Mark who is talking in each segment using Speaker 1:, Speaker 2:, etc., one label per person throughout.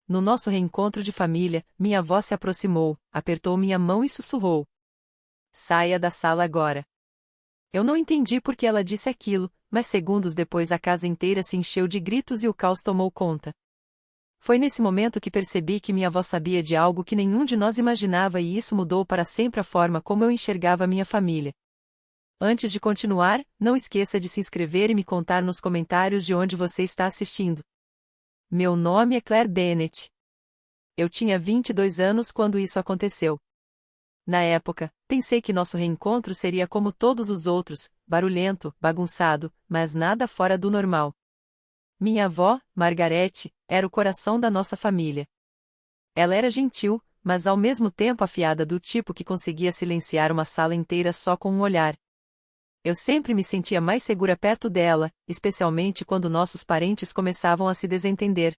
Speaker 1: No nosso reencontro de família, minha avó se aproximou, apertou minha mão e sussurrou: "Saia da sala agora." Eu não entendi por que ela disse aquilo, mas segundos depois a casa inteira se encheu de gritos e o caos tomou conta. Foi nesse momento que percebi que minha avó sabia de algo que nenhum de nós imaginava e isso mudou para sempre a forma como eu enxergava minha família. Antes de continuar, não esqueça de se inscrever e me contar nos comentários de onde você está assistindo. Meu nome é Claire Bennett. Eu tinha 22 anos quando isso aconteceu. Na época, pensei que nosso reencontro seria como todos os outros, barulhento, bagunçado, mas nada fora do normal. Minha avó, Margarete, era o coração da nossa família. Ela era gentil, mas ao mesmo tempo afiada do tipo que conseguia silenciar uma sala inteira só com um olhar. Eu sempre me sentia mais segura perto dela, especialmente quando nossos parentes começavam a se desentender.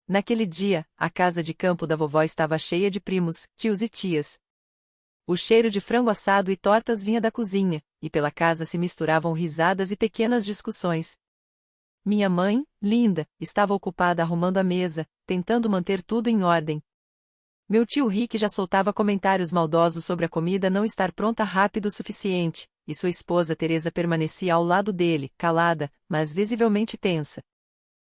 Speaker 1: Naquele dia, a casa de campo da vovó estava cheia de primos, tios e tias. O cheiro de frango assado e tortas vinha da cozinha, e pela casa se misturavam risadas e pequenas discussões. Minha mãe, linda, estava ocupada arrumando a mesa, tentando manter tudo em ordem. Meu tio Rick já soltava comentários maldosos sobre a comida não estar pronta rápido o suficiente, e sua esposa Teresa permanecia ao lado dele, calada, mas visivelmente tensa.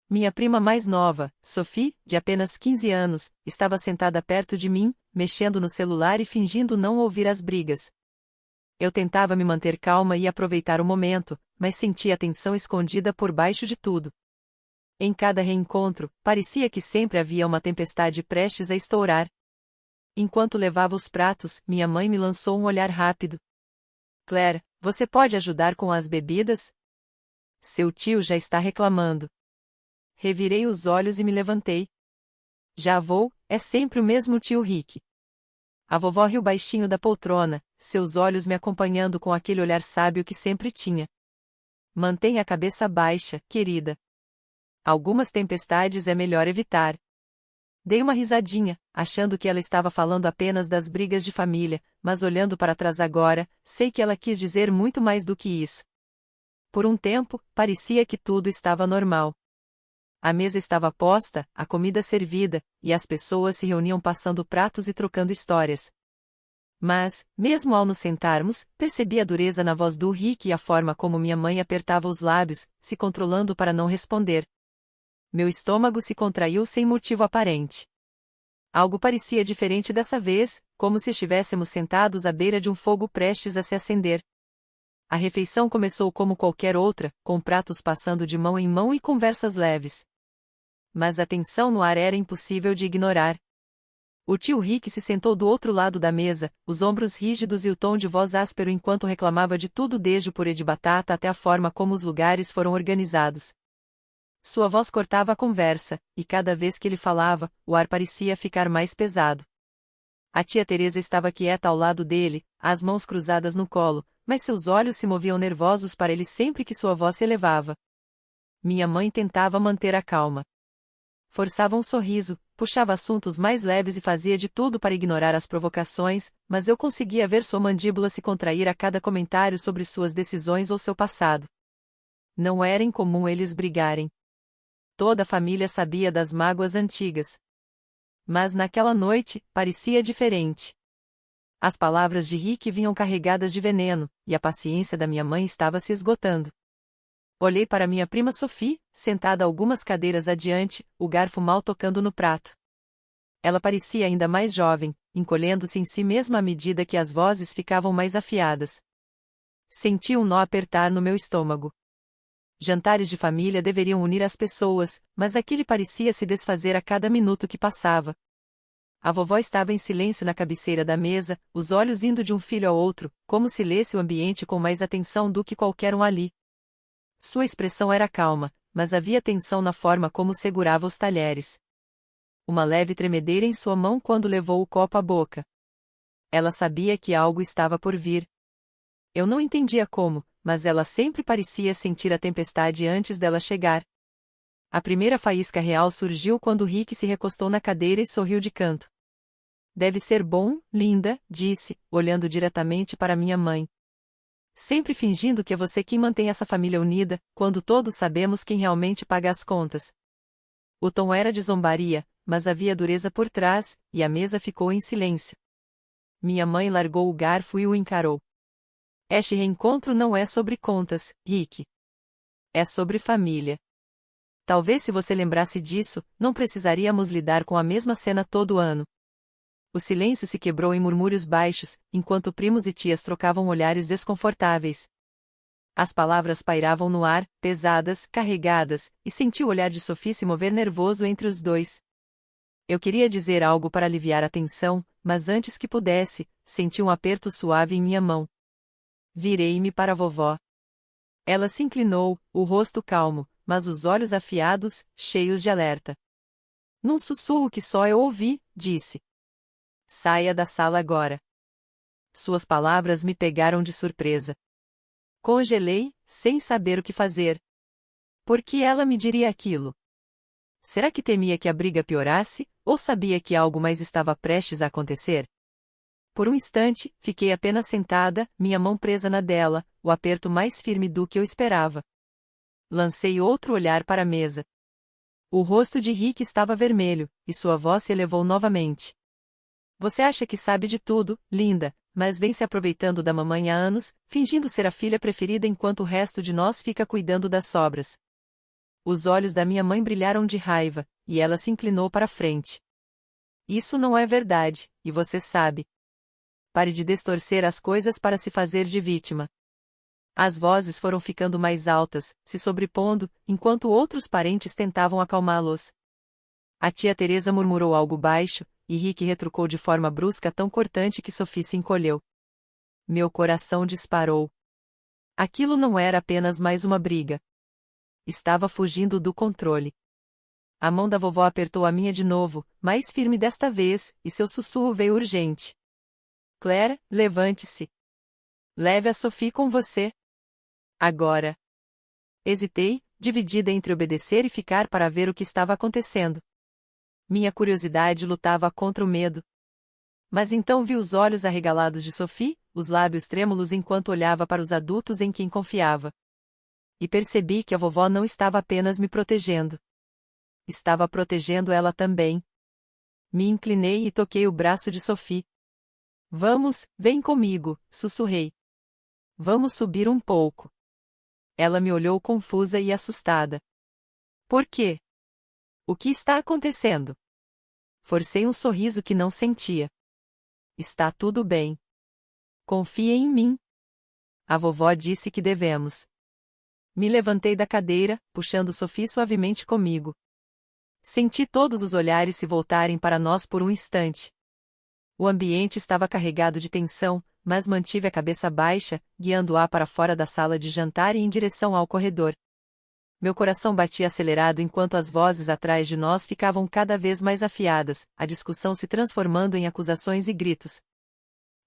Speaker 1: Minha prima mais nova, Sophie, de apenas 15 anos, estava sentada perto de mim, mexendo no celular e fingindo não ouvir as brigas. Eu tentava me manter calma e aproveitar o momento, mas sentia a tensão escondida por baixo de tudo. Em cada reencontro, parecia que sempre havia uma tempestade prestes a estourar. Enquanto levava os pratos, minha mãe me lançou um olhar rápido. "Claire, você pode ajudar com as bebidas? Seu tio já está reclamando." Revirei os olhos e me levantei. "Já vou, é sempre o mesmo tio Rick." A vovó riu baixinho da poltrona, seus olhos me acompanhando com aquele olhar sábio que sempre tinha. "Mantenha a cabeça baixa, querida. Algumas tempestades é melhor evitar." Dei uma risadinha, achando que ela estava falando apenas das brigas de família, mas olhando para trás agora, sei que ela quis dizer muito mais do que isso. Por um tempo, parecia que tudo estava normal. A mesa estava posta, a comida servida, e as pessoas se reuniam passando pratos e trocando histórias. Mas, mesmo ao nos sentarmos, percebi a dureza na voz do Rick e a forma como minha mãe apertava os lábios, se controlando para não responder. Meu estômago se contraiu sem motivo aparente. Algo parecia diferente dessa vez, como se estivéssemos sentados à beira de um fogo prestes a se acender. A refeição começou como qualquer outra, com pratos passando de mão em mão e conversas leves. Mas a tensão no ar era impossível de ignorar. O tio Rick se sentou do outro lado da mesa, os ombros rígidos e o tom de voz áspero enquanto reclamava de tudo desde o purê de batata até a forma como os lugares foram organizados. Sua voz cortava a conversa, e cada vez que ele falava, o ar parecia ficar mais pesado. A tia Teresa estava quieta ao lado dele, as mãos cruzadas no colo, mas seus olhos se moviam nervosos para ele sempre que sua voz se elevava. Minha mãe tentava manter a calma. Forçava um sorriso, puxava assuntos mais leves e fazia de tudo para ignorar as provocações, mas eu conseguia ver sua mandíbula se contrair a cada comentário sobre suas decisões ou seu passado. Não era incomum eles brigarem. Toda a família sabia das mágoas antigas. Mas naquela noite, parecia diferente. As palavras de Rick vinham carregadas de veneno, e a paciência da minha mãe estava se esgotando. Olhei para minha prima Sophie, sentada algumas cadeiras adiante, o garfo mal tocando no prato. Ela parecia ainda mais jovem, encolhendo-se em si mesma à medida que as vozes ficavam mais afiadas. Senti um nó apertar no meu estômago. Jantares de família deveriam unir as pessoas, mas aquele parecia se desfazer a cada minuto que passava. A vovó estava em silêncio na cabeceira da mesa, os olhos indo de um filho ao outro, como se lesse o ambiente com mais atenção do que qualquer um ali. Sua expressão era calma, mas havia tensão na forma como segurava os talheres. Uma leve tremedeira em sua mão quando levou o copo à boca. Ela sabia que algo estava por vir. Eu não entendia como, mas ela sempre parecia sentir a tempestade antes dela chegar. A primeira faísca real surgiu quando Rick se recostou na cadeira e sorriu de canto. "Deve ser bom, linda", disse, olhando diretamente para minha mãe. "Sempre fingindo que é você quem mantém essa família unida, quando todos sabemos quem realmente paga as contas." O tom era de zombaria, mas havia dureza por trás, e a mesa ficou em silêncio. Minha mãe largou o garfo e o encarou. Este reencontro não é sobre contas, Rick. É sobre família. Talvez se você lembrasse disso, não precisaríamos lidar com a mesma cena todo ano. O silêncio se quebrou em murmúrios baixos, enquanto primos e tias trocavam olhares desconfortáveis. As palavras pairavam no ar, pesadas, carregadas, e senti o olhar de Sophie se mover nervoso entre os dois. Eu queria dizer algo para aliviar a tensão, mas antes que pudesse, senti um aperto suave em minha mão. Virei-me para a vovó. Ela se inclinou, o rosto calmo, mas os olhos afiados, cheios de alerta. Num sussurro que só eu ouvi, disse: "Saia da sala agora." Suas palavras me pegaram de surpresa. Congelei, sem saber o que fazer. Por que ela me diria aquilo? Será que temia que a briga piorasse, ou sabia que algo mais estava prestes a acontecer? Por um instante, fiquei apenas sentada, minha mão presa na dela, o aperto mais firme do que eu esperava. Lancei outro olhar para a mesa. O rosto de Rick estava vermelho, e sua voz se elevou novamente. "Você acha que sabe de tudo, linda, mas vem se aproveitando da mamãe há anos, fingindo ser a filha preferida enquanto o resto de nós fica cuidando das sobras." Os olhos da minha mãe brilharam de raiva, e ela se inclinou para a frente. "Isso não é verdade, e você sabe. Pare de distorcer as coisas para se fazer de vítima." As vozes foram ficando mais altas, se sobrepondo, enquanto outros parentes tentavam acalmá-los. A tia Teresa murmurou algo baixo, e Rick retrucou de forma brusca tão cortante que Sophie se encolheu. Meu coração disparou. Aquilo não era apenas mais uma briga. Estava fugindo do controle. A mão da vovó apertou a minha de novo, mais firme desta vez, e seu sussurro veio urgente. "Claire, levante-se. Leve a Sophie com você. Agora." Hesitei, dividida entre obedecer e ficar para ver o que estava acontecendo. Minha curiosidade lutava contra o medo. Mas então vi os olhos arregalados de Sophie, os lábios trêmulos enquanto olhava para os adultos em quem confiava. E percebi que a vovó não estava apenas me protegendo. Estava protegendo ela também. Me inclinei e toquei o braço de Sophie. "Vamos, vem comigo", sussurrei. "Vamos subir um pouco." Ela me olhou confusa e assustada. "Por quê? O que está acontecendo?" Forcei um sorriso que não sentia. "Está tudo bem. Confie em mim." A vovó disse que devemos. Me levantei da cadeira, puxando Sophie suavemente comigo. Senti todos os olhares se voltarem para nós por um instante. O ambiente estava carregado de tensão, mas mantive a cabeça baixa, guiando-a para fora da sala de jantar e em direção ao corredor. Meu coração batia acelerado enquanto as vozes atrás de nós ficavam cada vez mais afiadas, a discussão se transformando em acusações e gritos.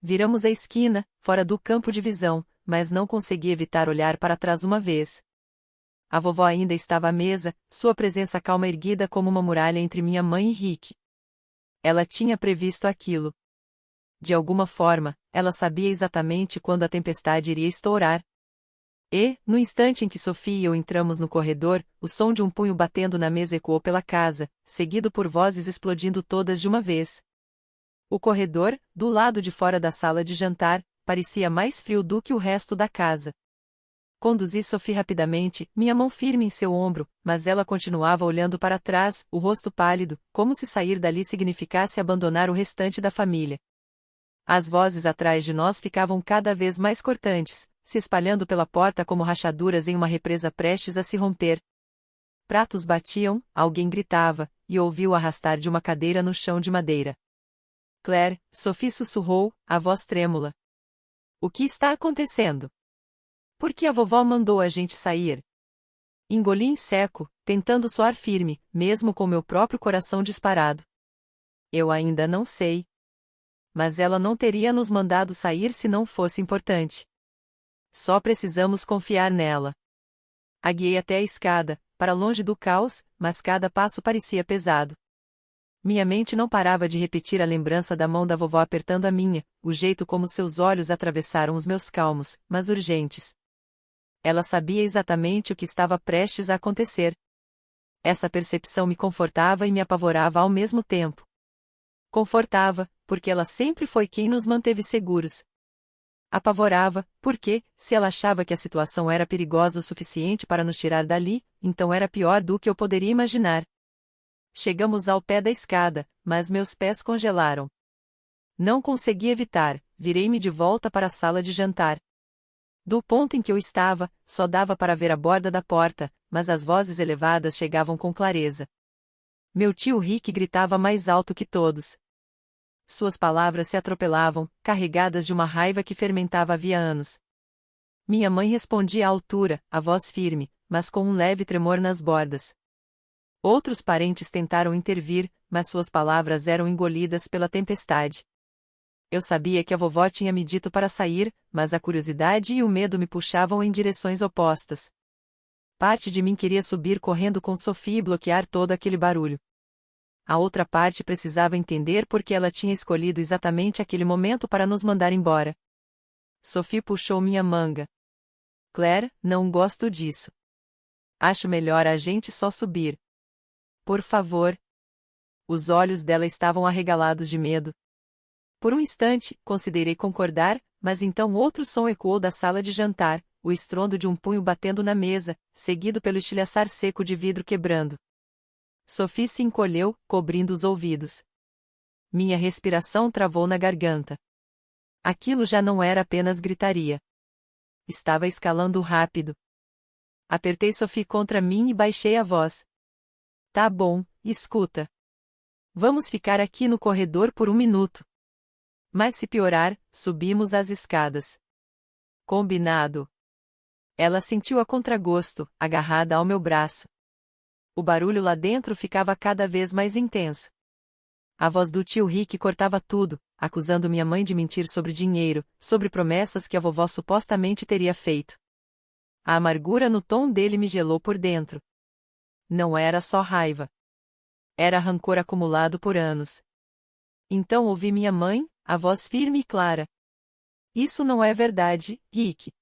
Speaker 1: Viramos a esquina, fora do campo de visão, mas não consegui evitar olhar para trás uma vez. A vovó ainda estava à mesa, sua presença calma erguida como uma muralha entre minha mãe e Rick. Ela tinha previsto aquilo. De alguma forma, ela sabia exatamente quando a tempestade iria estourar. E, no instante em que Sophie e eu entramos no corredor, o som de um punho batendo na mesa ecoou pela casa, seguido por vozes explodindo todas de uma vez. O corredor, do lado de fora da sala de jantar, parecia mais frio do que o resto da casa. Conduzi Sophie rapidamente, minha mão firme em seu ombro, mas ela continuava olhando para trás, o rosto pálido, como se sair dali significasse abandonar o restante da família. As vozes atrás de nós ficavam cada vez mais cortantes, se espalhando pela porta como rachaduras em uma represa prestes a se romper. Pratos batiam, alguém gritava, e ouvi o arrastar de uma cadeira no chão de madeira. "Claire", Sophie sussurrou, a voz trêmula. "O que está acontecendo? Por que a vovó mandou a gente sair?" Engoli em seco, tentando soar firme, mesmo com meu próprio coração disparado. "Eu ainda não sei. Mas ela não teria nos mandado sair se não fosse importante. Só precisamos confiar nela." A guiei até a escada, para longe do caos, mas cada passo parecia pesado. Minha mente não parava de repetir a lembrança da mão da vovó apertando a minha, o jeito como seus olhos atravessaram os meus calmos, mas urgentes. Ela sabia exatamente o que estava prestes a acontecer. Essa percepção me confortava e me apavorava ao mesmo tempo. Confortava, porque ela sempre foi quem nos manteve seguros. Apavorava, porque, se ela achava que a situação era perigosa o suficiente para nos tirar dali, então era pior do que eu poderia imaginar. Chegamos ao pé da escada, mas meus pés congelaram. Não consegui evitar, virei-me de volta para a sala de jantar. Do ponto em que eu estava, só dava para ver a borda da porta, mas as vozes elevadas chegavam com clareza. Meu tio Rick gritava mais alto que todos. Suas palavras se atropelavam, carregadas de uma raiva que fermentava havia anos. Minha mãe respondia à altura, a voz firme, mas com um leve tremor nas bordas. Outros parentes tentaram intervir, mas suas palavras eram engolidas pela tempestade. Eu sabia que a vovó tinha me dito para sair, mas a curiosidade e o medo me puxavam em direções opostas. Parte de mim queria subir correndo com Sophie e bloquear todo aquele barulho. A outra parte precisava entender por que ela tinha escolhido exatamente aquele momento para nos mandar embora. Sophie puxou minha manga. Claire, não gosto disso. Acho melhor a gente só subir. Por favor. Os olhos dela estavam arregalados de medo. Por um instante, considerei concordar, mas então outro som ecoou da sala de jantar, o estrondo de um punho batendo na mesa, seguido pelo estilhaçar seco de vidro quebrando. Sophie se encolheu, cobrindo os ouvidos. Minha respiração travou na garganta. Aquilo já não era apenas gritaria. Estava escalando rápido. Apertei Sophie contra mim e baixei a voz. Tá bom, escuta. Vamos ficar aqui no corredor por 1 minuto. Mas se piorar, subimos as escadas. Combinado. Ela sentiu a contragosto, agarrada ao meu braço. O barulho lá dentro ficava cada vez mais intenso. A voz do tio Rick cortava tudo, acusando minha mãe de mentir sobre dinheiro, sobre promessas que a vovó supostamente teria feito. A amargura no tom dele me gelou por dentro. Não era só raiva. Era rancor acumulado por anos. Então ouvi minha mãe, a voz firme e clara. Isso não é verdade, Rick.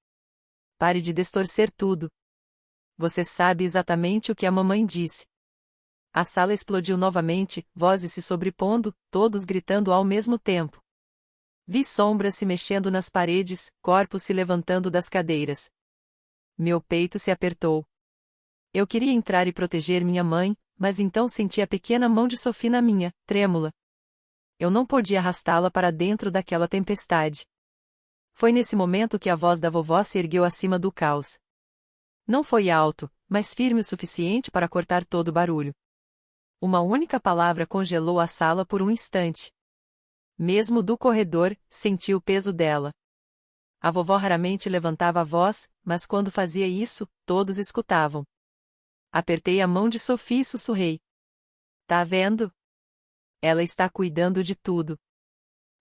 Speaker 1: Pare de distorcer tudo. Você sabe exatamente o que a mamãe disse. A sala explodiu novamente, vozes se sobrepondo, todos gritando ao mesmo tempo. Vi sombras se mexendo nas paredes, corpos se levantando das cadeiras. Meu peito se apertou. Eu queria entrar e proteger minha mãe, mas então senti a pequena mão de Sophie na minha, trêmula. Eu não podia arrastá-la para dentro daquela tempestade. Foi nesse momento que a voz da vovó se ergueu acima do caos. Não foi alto, mas firme o suficiente para cortar todo o barulho. Uma única palavra congelou a sala por um instante. Mesmo do corredor, senti o peso dela. A vovó raramente levantava a voz, mas quando fazia isso, todos escutavam. Apertei a mão de Sophie e sussurrei. Tá vendo? Ela está cuidando de tudo.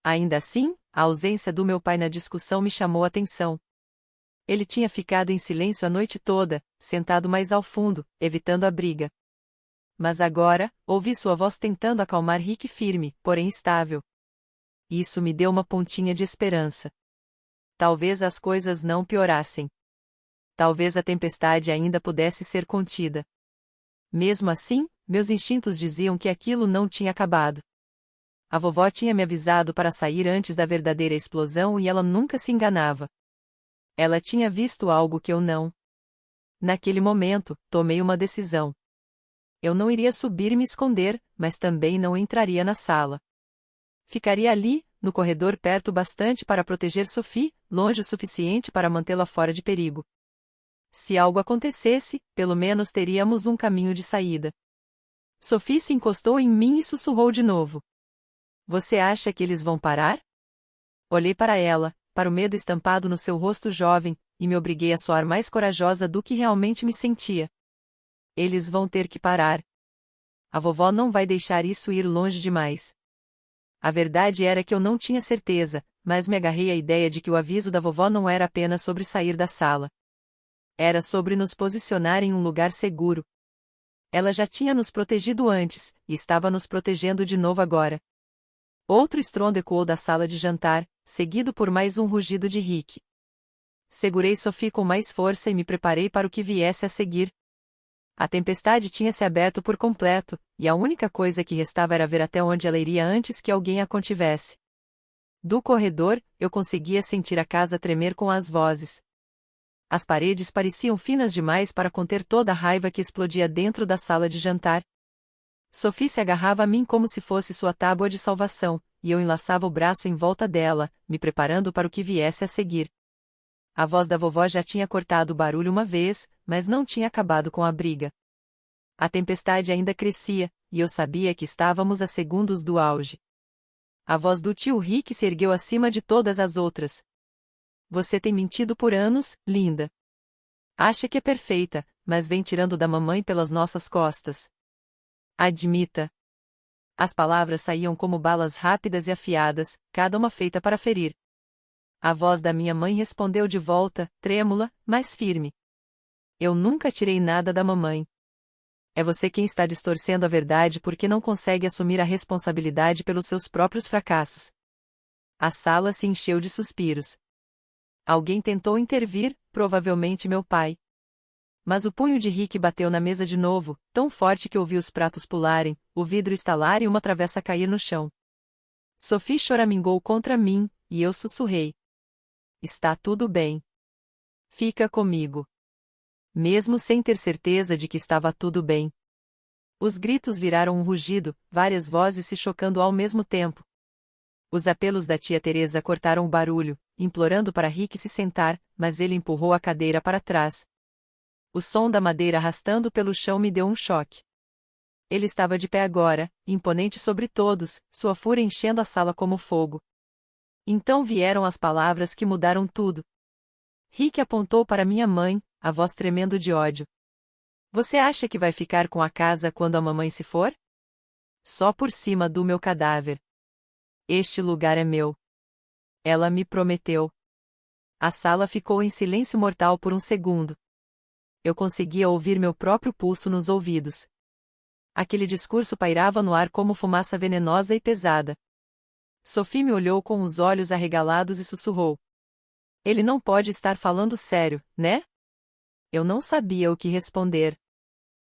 Speaker 1: Ainda assim, a ausência do meu pai na discussão me chamou a atenção. Ele tinha ficado em silêncio a noite toda, sentado mais ao fundo, evitando a briga. Mas agora, ouvi sua voz tentando acalmar Rick firme, porém estável. Isso me deu uma pontinha de esperança. Talvez as coisas não piorassem. Talvez a tempestade ainda pudesse ser contida. Mesmo assim, meus instintos diziam que aquilo não tinha acabado. A vovó tinha me avisado para sair antes da verdadeira explosão e ela nunca se enganava. Ela tinha visto algo que eu não. Naquele momento, tomei uma decisão. Eu não iria subir e me esconder, mas também não entraria na sala. Ficaria ali, no corredor perto bastante para proteger Sophie, longe o suficiente para mantê-la fora de perigo. Se algo acontecesse, pelo menos teríamos um caminho de saída. Sophie se encostou em mim e sussurrou de novo. Você acha que eles vão parar? Olhei para ela, para o medo estampado no seu rosto jovem, e me obriguei a soar mais corajosa do que realmente me sentia. Eles vão ter que parar. A vovó não vai deixar isso ir longe demais. A verdade era que eu não tinha certeza, mas me agarrei à ideia de que o aviso da vovó não era apenas sobre sair da sala. Era sobre nos posicionar em um lugar seguro. Ela já tinha nos protegido antes, e estava nos protegendo de novo agora. Outro estrondo ecoou da sala de jantar, seguido por mais um rugido de Rick. Segurei Sophie com mais força e me preparei para o que viesse a seguir. A tempestade tinha se aberto por completo, e a única coisa que restava era ver até onde ela iria antes que alguém a contivesse. Do corredor, eu conseguia sentir a casa tremer com as vozes. As paredes pareciam finas demais para conter toda a raiva que explodia dentro da sala de jantar. Sophie se agarrava a mim como se fosse sua tábua de salvação, e eu enlaçava o braço em volta dela, me preparando para o que viesse a seguir. A voz da vovó já tinha cortado o barulho uma vez, mas não tinha acabado com a briga. A tempestade ainda crescia, e eu sabia que estávamos a segundos do auge. A voz do tio Rick se ergueu acima de todas as outras. Você tem mentido por anos, linda. Acha que é perfeita, mas vem tirando da mamãe pelas nossas costas. Admita. As palavras saíam como balas rápidas e afiadas, cada uma feita para ferir. A voz da minha mãe respondeu de volta, trêmula, mas firme. Eu nunca tirei nada da mamãe. É você quem está distorcendo a verdade porque não consegue assumir a responsabilidade pelos seus próprios fracassos. A sala se encheu de suspiros. Alguém tentou intervir, provavelmente meu pai. Mas o punho de Rick bateu na mesa de novo, tão forte que ouvi os pratos pularem, o vidro estalar e uma travessa cair no chão. Sophie choramingou contra mim, e eu sussurrei. Está tudo bem. Fica comigo. Mesmo sem ter certeza de que estava tudo bem. Os gritos viraram um rugido, várias vozes se chocando ao mesmo tempo. Os apelos da tia Teresa cortaram o barulho, implorando para Rick se sentar, mas ele empurrou a cadeira para trás. O som da madeira arrastando pelo chão me deu um choque. Ele estava de pé agora, imponente sobre todos, sua fúria enchendo a sala como fogo. Então vieram as palavras que mudaram tudo. Rick apontou para minha mãe, a voz tremendo de ódio. Você acha que vai ficar com a casa quando a mamãe se for? Só por cima do meu cadáver. Este lugar é meu. Ela me prometeu. A sala ficou em silêncio mortal por um segundo. Eu conseguia ouvir meu próprio pulso nos ouvidos. Aquele discurso pairava no ar como fumaça venenosa e pesada. Sophie me olhou com os olhos arregalados e sussurrou. Ele não pode estar falando sério, né? Eu não sabia o que responder.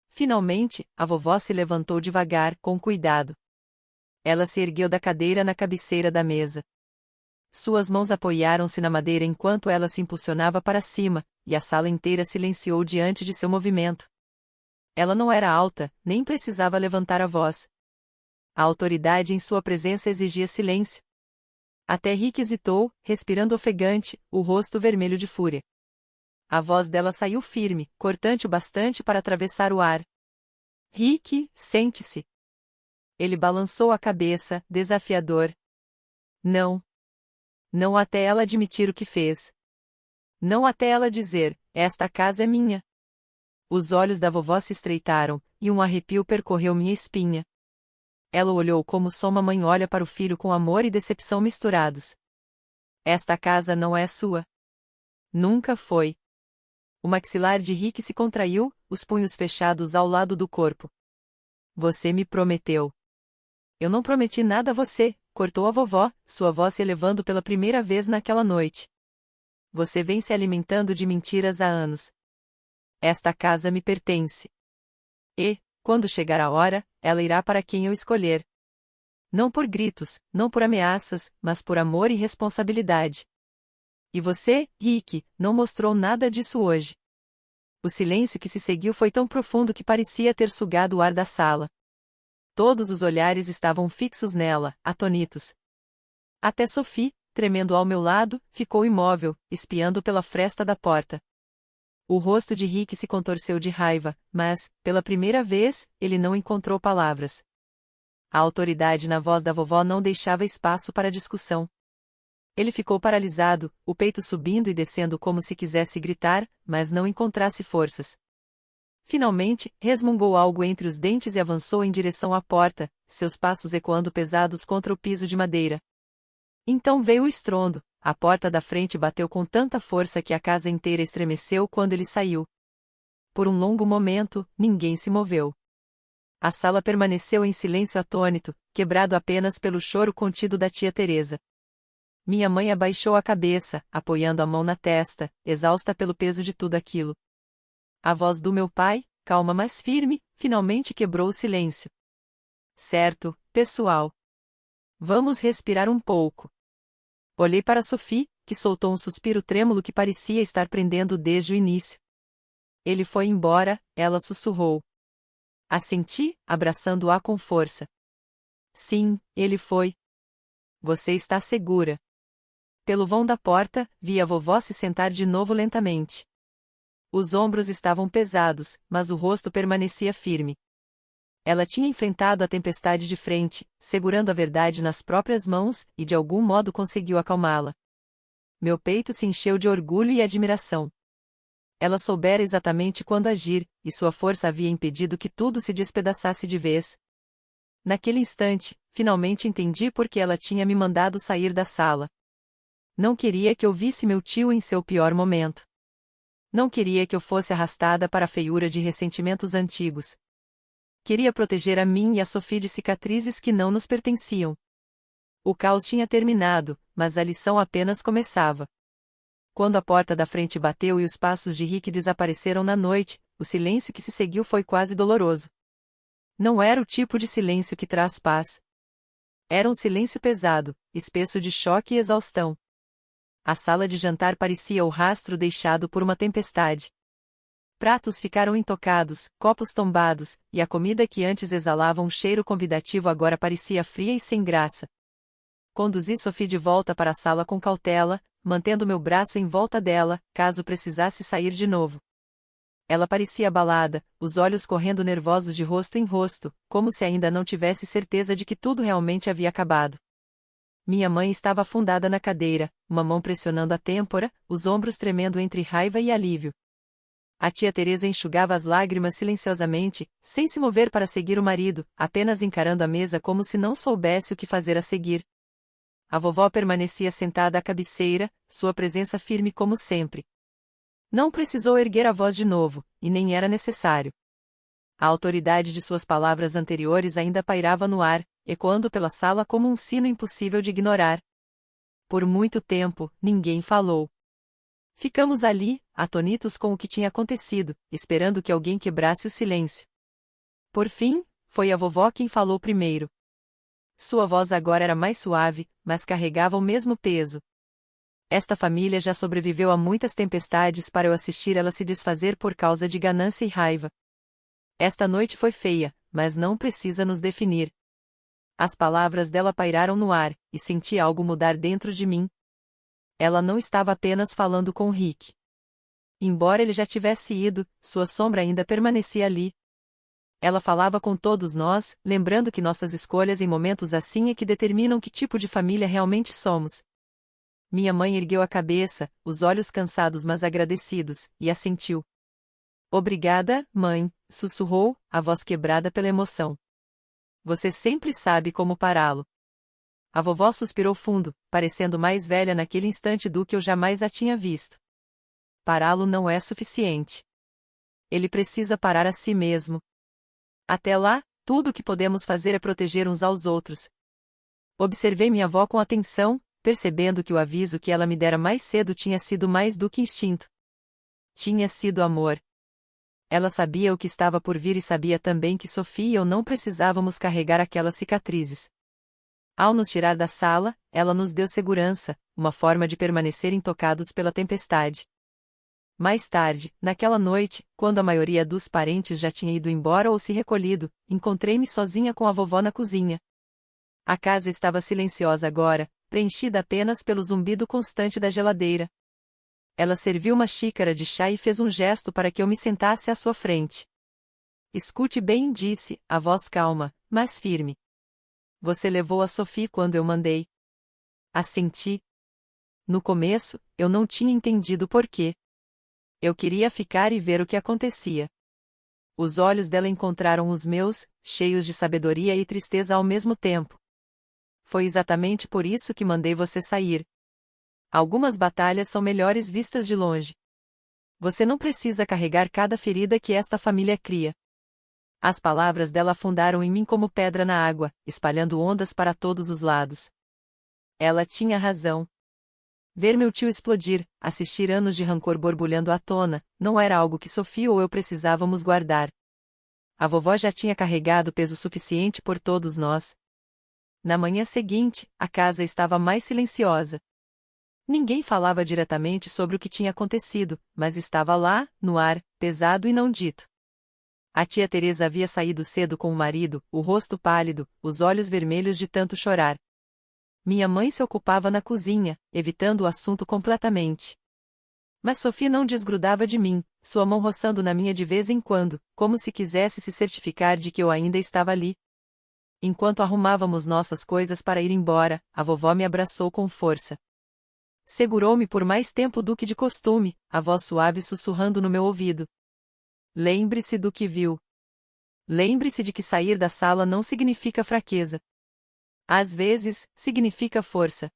Speaker 1: Finalmente, a vovó se levantou devagar, com cuidado. Ela se ergueu da cadeira na cabeceira da mesa. Suas mãos apoiaram-se na madeira enquanto ela se impulsionava para cima, e a sala inteira silenciou diante de seu movimento. Ela não era alta, nem precisava levantar a voz. A autoridade em sua presença exigia silêncio. Até Rick hesitou, respirando ofegante, o rosto vermelho de fúria. A voz dela saiu firme, cortante o bastante para atravessar o ar. Rick, sente-se. Ele balançou a cabeça, desafiador. Não. Não até ela admitir o que fez. Não até ela dizer, esta casa é minha. Os olhos da vovó se estreitaram, e um arrepio percorreu minha espinha. Ela olhou como só uma mãe olha para o filho com amor e decepção misturados. Esta casa não é sua. Nunca foi. O maxilar de Rick se contraiu, os punhos fechados ao lado do corpo. Você me prometeu. Eu não prometi nada a você, cortou a vovó, sua voz se elevando pela primeira vez naquela noite. Você vem se alimentando de mentiras há anos. Esta casa me pertence. E, quando chegar a hora, ela irá para quem eu escolher. Não por gritos, não por ameaças, mas por amor e responsabilidade. E você, Rick, não mostrou nada disso hoje. O silêncio que se seguiu foi tão profundo que parecia ter sugado o ar da sala. Todos os olhares estavam fixos nela, atonitos. Até Sophie, tremendo ao meu lado, ficou imóvel, espiando pela fresta da porta. O rosto de Rick se contorceu de raiva, mas, pela primeira vez, ele não encontrou palavras. A autoridade na voz da vovó não deixava espaço para discussão. Ele ficou paralisado, o peito subindo e descendo como se quisesse gritar, mas não encontrasse forças. Finalmente, resmungou algo entre os dentes e avançou em direção à porta, seus passos ecoando pesados contra o piso de madeira. Então veio o estrondo, a porta da frente bateu com tanta força que a casa inteira estremeceu quando ele saiu. Por um longo momento, ninguém se moveu. A sala permaneceu em silêncio atônito, quebrado apenas pelo choro contido da tia Teresa. Minha mãe abaixou a cabeça, apoiando a mão na testa, exausta pelo peso de tudo aquilo. A voz do meu pai, calma mas firme, finalmente quebrou o silêncio. Certo, pessoal. Vamos respirar um pouco. Olhei para Sophie, que soltou um suspiro trêmulo que parecia estar prendendo desde o início. Ele foi embora, ela sussurrou. Assenti, abraçando-a com força. Sim, ele foi. Você está segura. Pelo vão da porta, vi a vovó se sentar de novo lentamente. Os ombros estavam pesados, mas o rosto permanecia firme. Ela tinha enfrentado a tempestade de frente, segurando a verdade nas próprias mãos, e de algum modo conseguiu acalmá-la. Meu peito se encheu de orgulho e admiração. Ela soubera exatamente quando agir, e sua força havia impedido que tudo se despedaçasse de vez. Naquele instante, finalmente entendi por que ela tinha me mandado sair da sala. Não queria que eu visse meu tio em seu pior momento. Não queria que eu fosse arrastada para a feiura de ressentimentos antigos. Queria proteger a mim e a Sophie de cicatrizes que não nos pertenciam. O caos tinha terminado, mas a lição apenas começava. Quando a porta da frente bateu e os passos de Rick desapareceram na noite, o silêncio que se seguiu foi quase doloroso. Não era o tipo de silêncio que traz paz. Era um silêncio pesado, espesso de choque e exaustão. A sala de jantar parecia o rastro deixado por uma tempestade. Pratos ficaram intocados, copos tombados, e a comida que antes exalava um cheiro convidativo agora parecia fria e sem graça. Conduzi Sophie de volta para a sala com cautela, mantendo meu braço em volta dela, caso precisasse sair de novo. Ela parecia abalada, os olhos correndo nervosos de rosto em rosto, como se ainda não tivesse certeza de que tudo realmente havia acabado. Minha mãe estava afundada na cadeira, uma mão pressionando a têmpora, os ombros tremendo entre raiva e alívio. A tia Teresa enxugava as lágrimas silenciosamente, sem se mover para seguir o marido, apenas encarando a mesa como se não soubesse o que fazer a seguir. A vovó permanecia sentada à cabeceira, sua presença firme como sempre. Não precisou erguer a voz de novo, e nem era necessário. A autoridade de suas palavras anteriores ainda pairava no ar, ecoando pela sala como um sino impossível de ignorar. Por muito tempo, ninguém falou. Ficamos ali, atônitos com o que tinha acontecido, esperando que alguém quebrasse o silêncio. Por fim, foi a vovó quem falou primeiro. Sua voz agora era mais suave, mas carregava o mesmo peso. Esta família já sobreviveu a muitas tempestades para eu assistir ela se desfazer por causa de ganância e raiva. Esta noite foi feia, mas não precisa nos definir. As palavras dela pairaram no ar, e senti algo mudar dentro de mim. Ela não estava apenas falando com Rick. Embora ele já tivesse ido, sua sombra ainda permanecia ali. Ela falava com todos nós, lembrando que nossas escolhas em momentos assim é que determinam que tipo de família realmente somos. Minha mãe ergueu a cabeça, os olhos cansados mas agradecidos, e assentiu. Obrigada, mãe, sussurrou, a voz quebrada pela emoção. Você sempre sabe como pará-lo. A vovó suspirou fundo, parecendo mais velha naquele instante do que eu jamais a tinha visto. Pará-lo não é suficiente. Ele precisa parar a si mesmo. Até lá, tudo o que podemos fazer é proteger uns aos outros. Observei minha avó com atenção, percebendo que o aviso que ela me dera mais cedo tinha sido mais do que instinto. Tinha sido amor. Ela sabia o que estava por vir e sabia também que Sophie e eu não precisávamos carregar aquelas cicatrizes. Ao nos tirar da sala, ela nos deu segurança, uma forma de permanecer intocados pela tempestade. Mais tarde, naquela noite, quando a maioria dos parentes já tinha ido embora ou se recolhido, encontrei-me sozinha com a vovó na cozinha. A casa estava silenciosa agora, preenchida apenas pelo zumbido constante da geladeira. Ela serviu uma xícara de chá e fez um gesto para que eu me sentasse à sua frente. Escute bem, disse, a voz calma, mas firme. Você levou a Sophie quando eu mandei. Assenti. No começo, eu não tinha entendido por quê. Eu queria ficar e ver o que acontecia. Os olhos dela encontraram os meus, cheios de sabedoria e tristeza ao mesmo tempo. Foi exatamente por isso que mandei você sair. Algumas batalhas são melhores vistas de longe. Você não precisa carregar cada ferida que esta família cria. As palavras dela afundaram em mim como pedra na água, espalhando ondas para todos os lados. Ela tinha razão. Ver meu tio explodir, assistir anos de rancor borbulhando à tona, não era algo que Sophie ou eu precisávamos guardar. a vovó já tinha carregado peso suficiente por todos nós. Na manhã seguinte, a casa estava mais silenciosa. Ninguém falava diretamente sobre o que tinha acontecido, mas estava lá, no ar, pesado e não dito. A tia Teresa havia saído cedo com o marido, o rosto pálido, os olhos vermelhos de tanto chorar. Minha mãe se ocupava na cozinha, evitando o assunto completamente. Mas Sophie não desgrudava de mim, sua mão roçando na minha de vez em quando, como se quisesse se certificar de que eu ainda estava ali. Enquanto arrumávamos nossas coisas para ir embora, a vovó me abraçou com força. Segurou-me por mais tempo do que de costume, a voz suave sussurrando no meu ouvido. Lembre-se do que viu. Lembre-se de que sair da sala não significa fraqueza. Às vezes, significa força.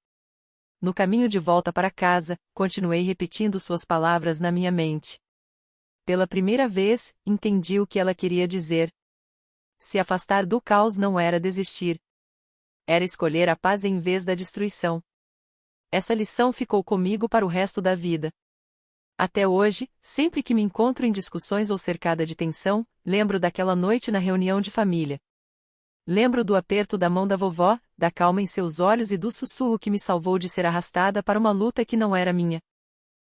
Speaker 1: No caminho de volta para casa, continuei repetindo suas palavras na minha mente. Pela primeira vez, entendi o que ela queria dizer. Se afastar do caos não era desistir. Era escolher a paz em vez da destruição. Essa lição ficou comigo para o resto da vida. Até hoje, sempre que me encontro em discussões ou cercada de tensão, lembro daquela noite na reunião de família. Lembro do aperto da mão da vovó, da calma em seus olhos e do sussurro que me salvou de ser arrastada para uma luta que não era minha.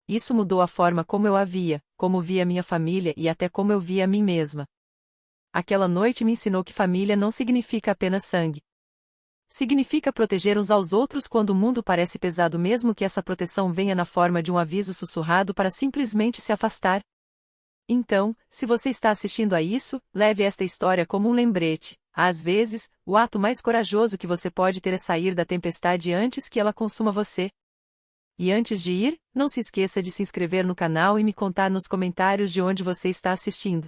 Speaker 1: Isso mudou a forma como eu a via, como via minha família e até como eu via a mim mesma. Aquela noite me ensinou que família não significa apenas sangue. Significa proteger uns aos outros quando o mundo parece pesado, mesmo que essa proteção venha na forma de um aviso sussurrado para simplesmente se afastar. Então, se você está assistindo a isso, leve esta história como um lembrete. Às vezes, o ato mais corajoso que você pode ter é sair da tempestade antes que ela consuma você. E antes de ir, não se esqueça de se inscrever no canal e me contar nos comentários de onde você está assistindo.